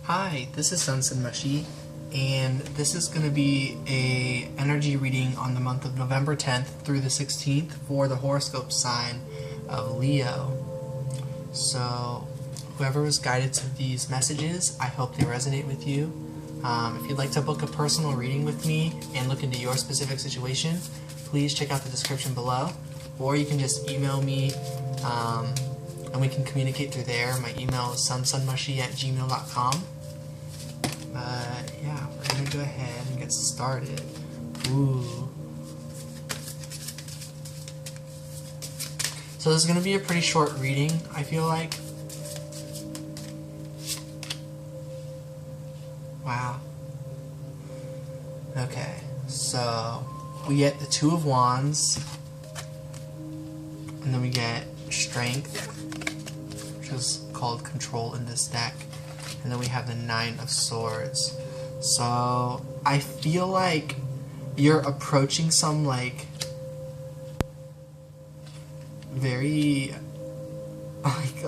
Hi, this is Sonsonmushi, and this is going to be a energy reading on the month of November 10th through the 16th for the horoscope sign of Leo. So, whoever was guided to these messages, I hope they resonate with you. If you'd like to book a personal reading with me and look into your specific situation, please check out the description below, or you can just email me and we can communicate through there. My email is sonsonmushi@gmail.com. Yeah, we're gonna go ahead and get started. Ooh. So this is gonna be a pretty short reading, I feel like. Wow. Okay, so we get the Two of Wands, and then we get Strength, which is called Control in this deck, and then we have the Nine of Swords. So I feel like you're approaching some very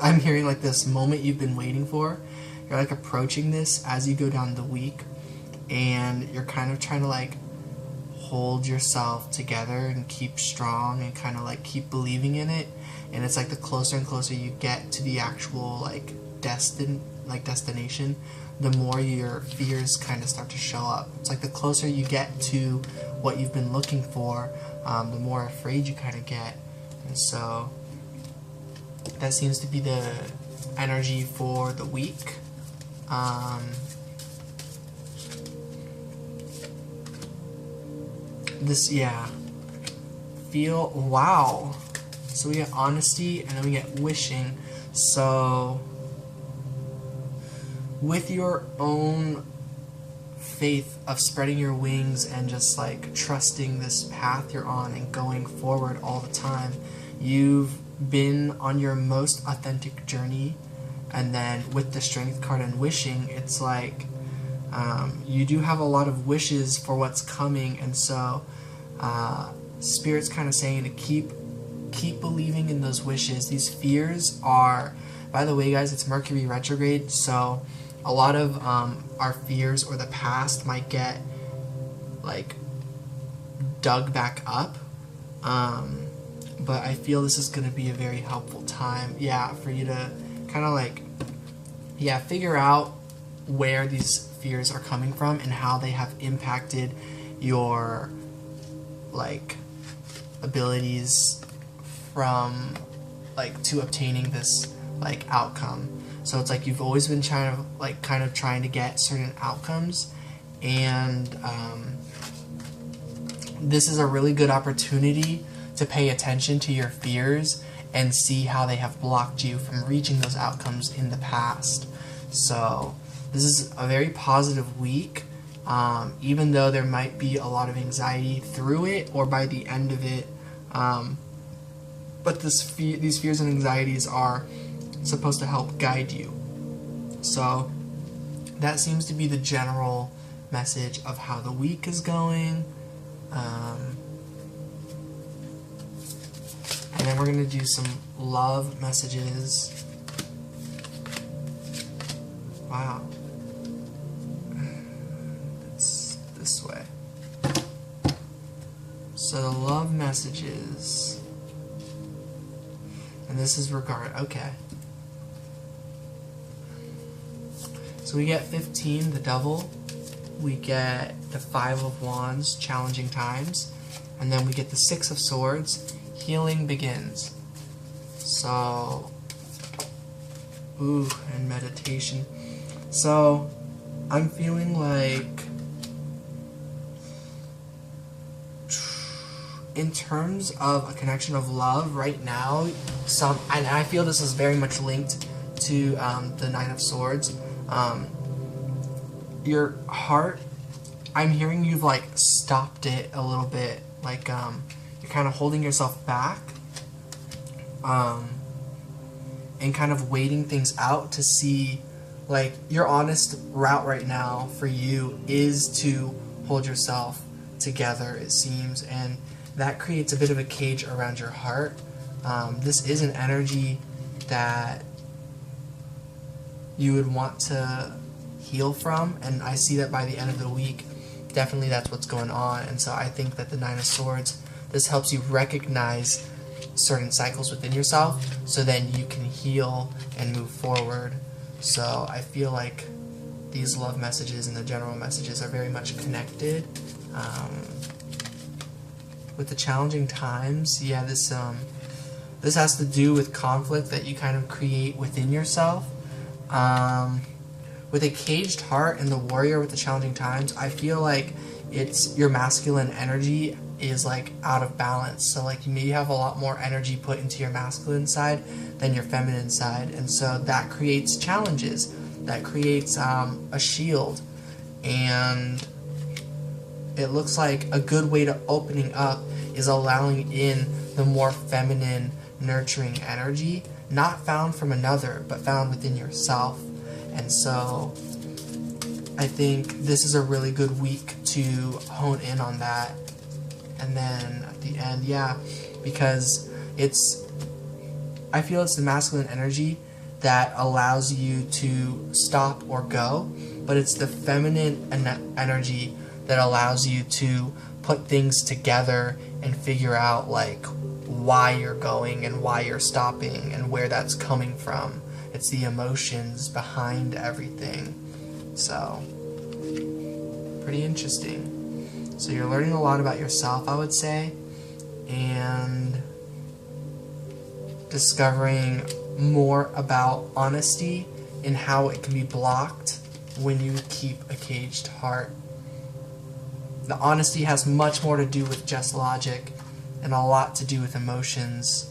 I'm hearing this moment you've been waiting for. You're approaching this as you go down the week, and you're kind of trying to hold yourself together and keep strong and kind of keep believing in it. And it's the closer and closer you get to the actual destination, the more your fears kind of start to show up. It's the closer you get to what you've been looking for, the more afraid you kind of get. And so that seems to be the energy for the week. Wow. So we get honesty, and then we get wishing. So with your own faith of spreading your wings and just trusting this path you're on and going forward all the time, you've been on your most authentic journey. And then with the Strength card and wishing, it's you do have a lot of wishes for what's coming, and so Spirit's kind of saying to keep believing in those wishes. These fears are, by the way guys, it's Mercury retrograde, so a lot of our fears or the past might get dug back up, but I feel this is going to be a very helpful time, for you to kind of figure out where these fears are coming from and how they have impacted your abilities from to obtaining this outcome. So it's you've always been trying to kind of trying to get certain outcomes, and this is a really good opportunity to pay attention to your fears and see how they have blocked you from reaching those outcomes in the past. So this is a very positive week, even though there might be a lot of anxiety through it or by the end of it. But these fears and anxieties are supposed to help guide you. So that seems to be the general message of how the week is going. And then we're going to do some love messages. Wow. It's this way. So the love messages. And this is okay. So we get 15, the Devil. We get the 5 of Wands, challenging times. And then we get the 6 of Swords, healing begins. So, and meditation. So, I'm feeling in terms of a connection of love right now, and I feel this is very much linked to the Nine of Swords. Your heart, I'm hearing you've stopped it a little bit, you're kind of holding yourself back, and kind of waiting things out to see, your honest route right now for you is to hold yourself together, it seems, and that creates a bit of a cage around your heart. This is an energy that you would want to heal from, and I see that by the end of the week, definitely that's what's going on. And so I think that the Nine of Swords, this helps you recognize certain cycles within yourself, so then you can heal and move forward. So I feel like these love messages and the general messages are very much connected. With the challenging times, yeah, this has to do with conflict that you kind of create within yourself. With a caged heart and the warrior with the challenging times, I feel like it's your masculine energy is like out of balance. So like you maybe have a lot more energy put into your masculine side than your feminine side, and so that creates challenges. That creates a shield, and it looks like a good way to opening up is allowing in the more feminine, nurturing energy, not found from another, but found within yourself. And so I think this is a really good week to hone in on that. And then at the end, yeah, because I feel it's the masculine energy that allows you to stop or go, but it's the feminine energy that allows you to put things together and figure out like why you're going and why you're stopping and where that's coming from. It's the emotions behind everything. So, pretty interesting. So you're learning a lot about yourself, I would say, and discovering more about honesty and how it can be blocked when you keep a caged heart. The honesty has much more to do with just logic and a lot to do with emotions.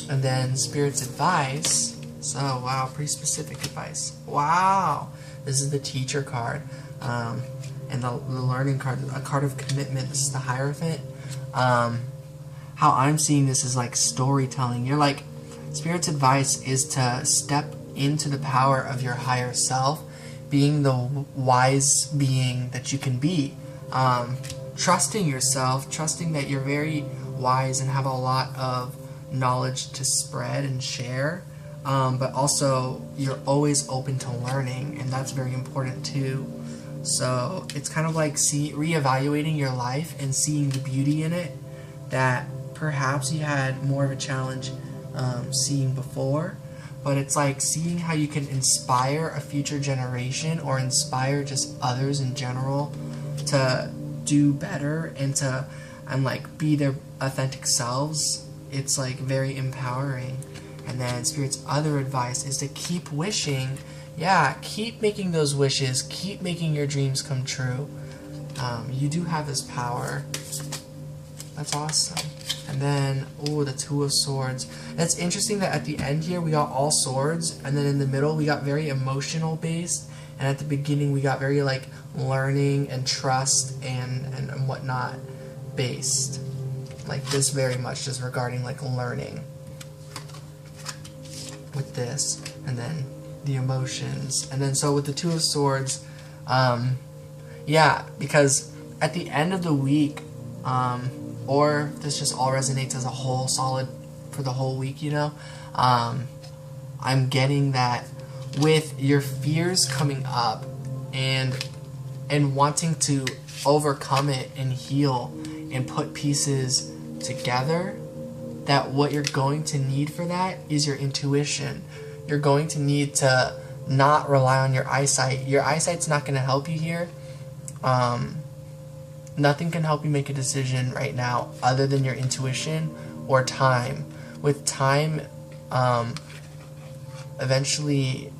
And then Spirit's advice. So, wow, pretty specific advice. Wow! This is the teacher card. And the learning card, a card of commitment. This is the Hierophant. How I'm seeing this is like storytelling. You're like, Spirit's advice is to step into the power of your higher self, being the wise being that you can be. Trusting yourself, trusting that you're very wise and have a lot of knowledge to spread and share, but also you're always open to learning, and that's very important too. So it's kind of like reevaluating your life and seeing the beauty in it that perhaps you had more of a challenge seeing before, but it's like seeing how you can inspire a future generation or inspire just others in general to do better and like be their authentic selves. It's like very empowering. And then Spirit's other advice is to keep wishing. Yeah, keep making those wishes, keep making your dreams come true. You do have this power. That's awesome. And then, oh, the Two of Swords. That's interesting that at the end here we got all swords, and then in the middle we got very emotional based, and at the beginning we got very like learning and trust and whatnot based. Like this very much just regarding like learning with this, and then the emotions. And then so with the Two of Swords, yeah, because at the end of the week, or this just all resonates as a whole solid for the whole week, you know, I'm getting that with your fears coming up and wanting to overcome it and heal and put pieces together, that what you're going to need for that is your intuition. You're going to need to not rely on your eyesight. Your eyesight's not going to help you here. Nothing can help you make a decision right now other than your intuition or time. With time, eventually,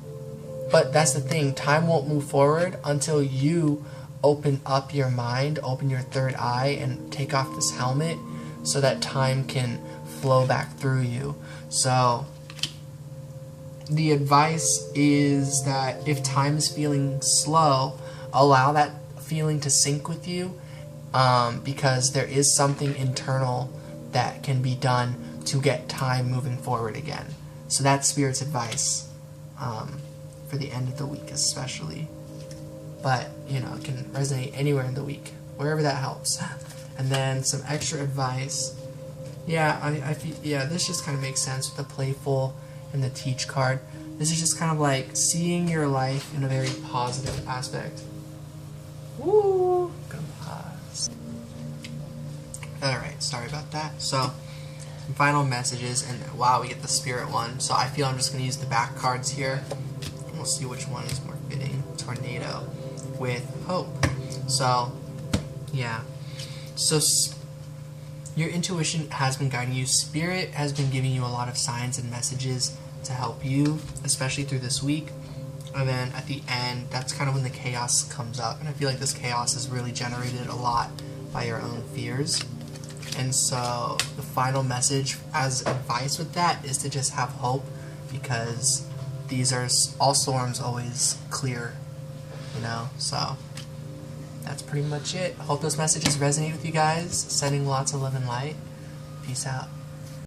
but that's the thing, time won't move forward until you open up your mind, open your third eye, and take off this helmet so that time can flow back through you. So the advice is that if time is feeling slow, allow that feeling to sync with you, because there is something internal that can be done to get time moving forward again. So that's Spirit's advice for the end of the week especially. But, you know, it can resonate anywhere in the week, wherever that helps. And then some extra advice. Yeah, I feel, yeah, this just kind of makes sense with the playful and the teach card. this is just kind of like seeing your life in a very positive aspect. Woo! Gonna pause. Alright, sorry about that. So, some final messages, and wow, we get the spirit one. So I feel I'm just gonna use the back cards here. And we'll see which one is more fitting. Tornado with hope. So, yeah. So, your intuition has been guiding you. Spirit has been giving you a lot of signs and messages to help you, especially through this week. And then at the end, that's kind of when the chaos comes up. And I feel like this chaos is really generated a lot by your own fears. And so the final message as advice with that is to just have hope, because these are all storms always clear, you know? So that's pretty much it. I hope those messages resonate with you guys. Sending lots of love and light. Peace out.